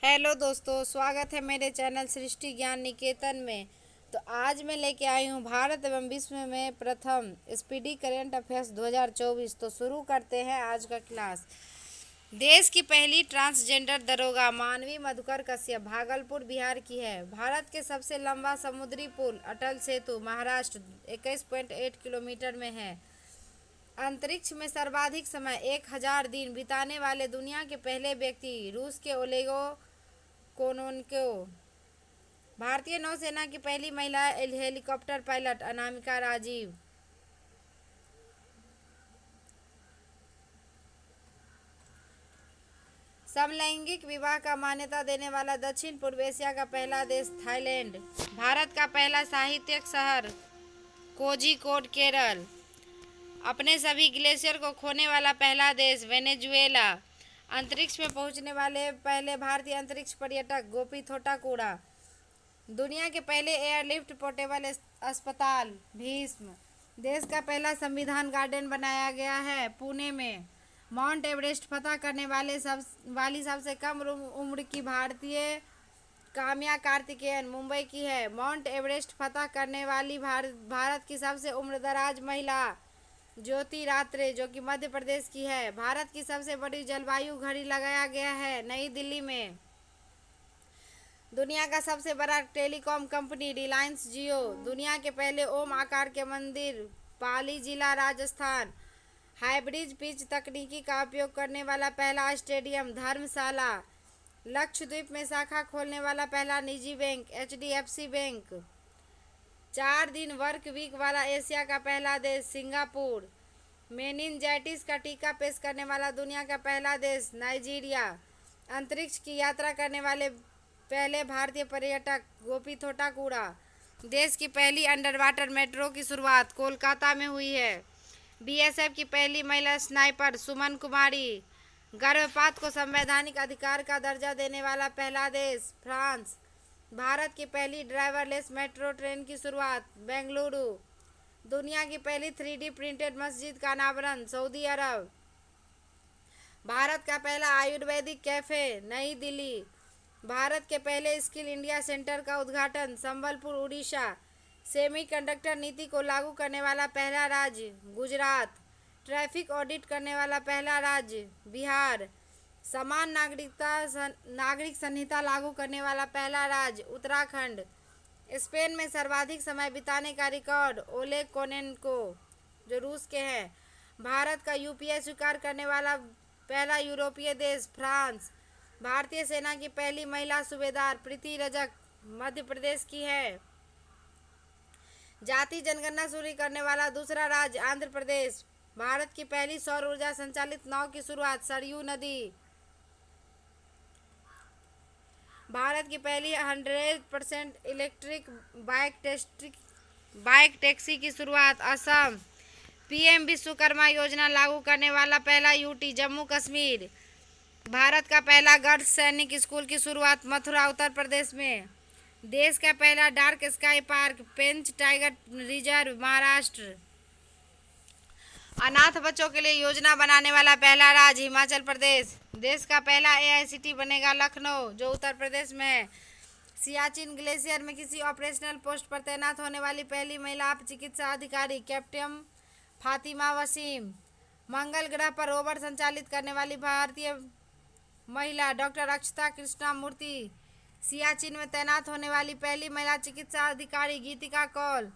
Hello दोस्तों, स्वागत है मेरे चैनल सृष्टि ज्ञान निकेतन में। तो आज मैं लेके आई हूँ भारत एवं विश्व में प्रथम स्पीडी करंट अफेयर्स 2024। तो शुरू करते हैं आज का क्लास। देश की पहली ट्रांसजेंडर दरोगा मानवी मधुकर कश्यप भागलपुर बिहार की है। भारत के सबसे लंबा समुद्री पुल अटल सेतु महाराष्ट्र 21.8 किलोमीटर में है। अंतरिक्ष में सर्वाधिक समय 1000 दिन बिताने वाले दुनिया के पहले व्यक्ति रूस के ओलेगो कोनोन्को। भारतीय नौसेना की पहली महिला हेलीकॉप्टर पायलट अनामिका राजीव। समलैंगिक विवाह का मान्यता देने वाला दक्षिण पूर्व एशिया का पहला देश थाईलैंड। भारत का पहला साहित्यिक शहर कोझिकोड केरल। अपने सभी ग्लेशियर को खोने वाला पहला देश वेनेजुएला। अंतरिक्ष में पहुंचने वाले पहले भारतीय अंतरिक्ष पर्यटक गोपी थोटाकुड़ा। दुनिया के पहले एयरलिफ्ट पोर्टेबल अस्पताल भीष्म। देश का पहला संविधान गार्डन बनाया गया है पुणे में। माउंट एवरेस्ट फतह करने वाली सबसे कम उम्र की भारतीय काम्या कार्तिकेयन मुंबई की है। माउंट एवरेस्ट फतह करने वाली भारत की सबसे उम्रदराज महिला ज्योति रात्रे जो कि मध्य प्रदेश की है। भारत की सबसे बड़ी जलवायु घड़ी लगाया गया है नई दिल्ली में। दुनिया का सबसे बड़ा टेलीकॉम कंपनी रिलायंस जियो। दुनिया के पहले ओम आकार के मंदिर पाली जिला राजस्थान। हाइब्रिड पिच तकनीकी का उपयोग करने वाला पहला स्टेडियम धर्मशाला। लक्षद्वीप में शाखा खोलने वाला पहला निजी बैंक एचडीएफसी बैंक। 4 दिन वर्क वीक वाला एशिया का पहला देश सिंगापुर। मेनिनजाइटिस का टीका पेश करने वाला दुनिया का पहला देश नाइजीरिया। अंतरिक्ष की यात्रा करने वाले पहले भारतीय पर्यटक गोपी थोटाकुड़ा। देश की पहली अंडर वाटर मेट्रो की शुरुआत कोलकाता में हुई है। बीएसएफ की पहली महिला स्नाइपर सुमन कुमारी। गर्भपात को संवैधानिक अधिकार का दर्जा देने वाला पहला देश फ्रांस। भारत की पहली ड्राइवरलेस मेट्रो ट्रेन की शुरुआत बेंगलुरु। दुनिया की पहली 3D प्रिंटेड मस्जिद का अनावरण सऊदी अरब। भारत का पहला आयुर्वेदिक कैफे नई दिल्ली। भारत के पहले स्किल इंडिया सेंटर का उद्घाटन संबलपुर उड़ीसा। सेमीकंडक्टर नीति को लागू करने वाला पहला राज्य गुजरात। ट्रैफिक ऑडिट करने वाला पहला राज्य बिहार। समान नागरिक संहिता लागू करने वाला पहला राज्य उत्तराखंड। स्पेन में सर्वाधिक समय बिताने का रिकॉर्ड ओलेग कोनेन्को जो रूस के हैं। भारत का यूपीआई स्वीकार करने वाला पहला यूरोपीय देश फ्रांस। भारतीय सेना की पहली महिला सूबेदार प्रीति रजक मध्य प्रदेश की है। जाति जनगणना शुरू करने वाला दूसरा राज्य आंध्र प्रदेश। भारत की पहली सौर ऊर्जा संचालित नाव की शुरुआत सरयू नदी। भारत की पहली 100% इलेक्ट्रिक बाइक टैक्सी की शुरुआत असम। पीएम विश्वकर्मा योजना लागू करने वाला पहला यूटी जम्मू कश्मीर। भारत का पहला गर्ल्स सैनिक स्कूल की शुरुआत मथुरा उत्तर प्रदेश में। देश का पहला डार्क स्काई पार्क पेंच टाइगर रिजर्व महाराष्ट्र। अनाथ बच्चों के लिए योजना बनाने वाला पहला राज्य हिमाचल प्रदेश। देश का पहला एआईसीटी बनेगा लखनऊ जो उत्तर प्रदेश में है। सियाचिन ग्लेशियर में किसी ऑपरेशनल पोस्ट पर तैनात होने वाली पहली महिला चिकित्सा अधिकारी कैप्टन फातिमा वसीम। मंगल ग्रह पर रोवर संचालित करने वाली भारतीय महिला डॉक्टर अक्षता कृष्णामूर्ति। सियाचिन में तैनात होने वाली पहली महिला चिकित्सा अधिकारी गीतिका कौल।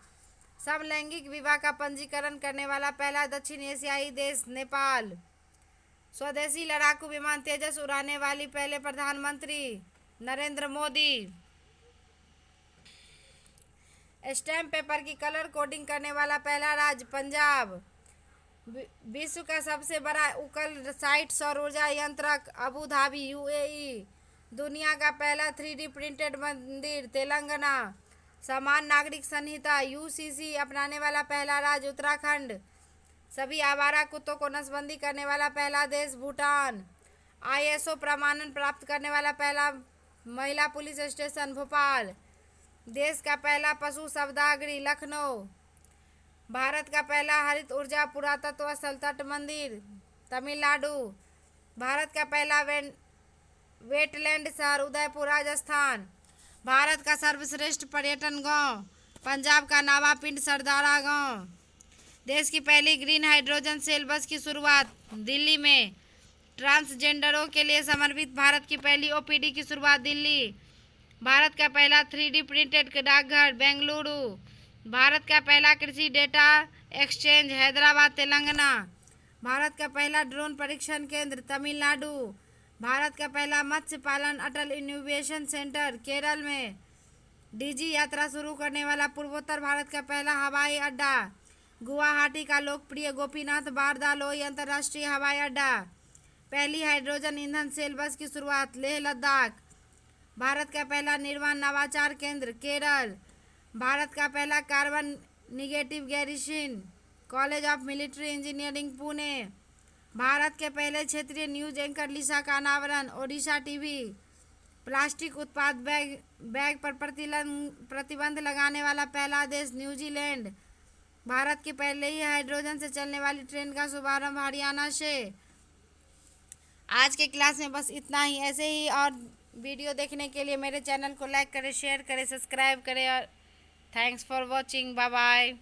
समलैंगिक विवाह का पंजीकरण करने वाला पहला दक्षिण एशियाई देश नेपाल। स्वदेशी लड़ाकू विमान तेजस उड़ाने वाली पहले प्रधानमंत्री नरेंद्र मोदी। स्टैम्प पेपर की कलर कोडिंग करने वाला पहला राज्य पंजाब। विश्व का सबसे बड़ा उकल साइट सौर ऊर्जा यंत्रक अबू धाबी यूएई। दुनिया का पहला 3D प्रिंटेड मंदिर तेलंगाना। समान नागरिक संहिता यूसीसी अपनाने वाला पहला राज्य उत्तराखंड। सभी आवारा कुत्तों को नसबंदी करने वाला पहला देश भूटान। आईएसओ प्रमाणन प्राप्त करने वाला पहला महिला पुलिस स्टेशन भोपाल। देश का पहला पशु शवदाह लखनऊ। भारत का पहला हरित ऊर्जा पुरातत्व स्थल तट मंदिर तमिलनाडु। भारत का पहला वेटलैंड शहर उदयपुर राजस्थान। भारत का सर्वश्रेष्ठ पर्यटन गांव पंजाब का नावापिंड सरदारा गांव। देश की पहली ग्रीन हाइड्रोजन सेल बस की शुरुआत दिल्ली में। ट्रांसजेंडरों के लिए समर्पित भारत की पहली ओपीडी की शुरुआत दिल्ली। भारत का पहला 3D प्रिंटेड डाकघर बेंगलुरु। भारत का पहला कृषि डेटा एक्सचेंज हैदराबाद तेलंगाना। भारत का पहला ड्रोन परीक्षण केंद्र तमिलनाडु। भारत का पहला मत्स्य पालन अटल इनोवेशन सेंटर केरल में। डीजी यात्रा शुरू करने वाला पूर्वोत्तर भारत का पहला हवाई अड्डा। गुवाहाटी का लोकप्रिय गोपीनाथ बारदालोई अंतर्राष्ट्रीय हवाई अड्डा। पहली हाइड्रोजन ईंधन सेल बस की शुरुआत लेह लद्दाख। भारत का पहला निर्वाण नवाचार केंद्र केरल। भारत का पहला carbon negative garrison college of military engineering Pune. भारत के पहले क्षेत्रीय न्यूज एंकर लिसा का अनावरण ओडिशा टीवी। प्लास्टिक उत्पाद बैग पर प्रतिबंध लगाने वाला पहला देश न्यूजीलैंड। भारत की पहले ही हाइड्रोजन से चलने वाली ट्रेन का शुभारंभ हरियाणा से। आज के क्लास में बस इतना ही। ऐसे ही और वीडियो देखने के लिए मेरे चैनल को लाइक करें, शेयर करें, सब्सक्राइब करें और thanks for watching. Bye bye.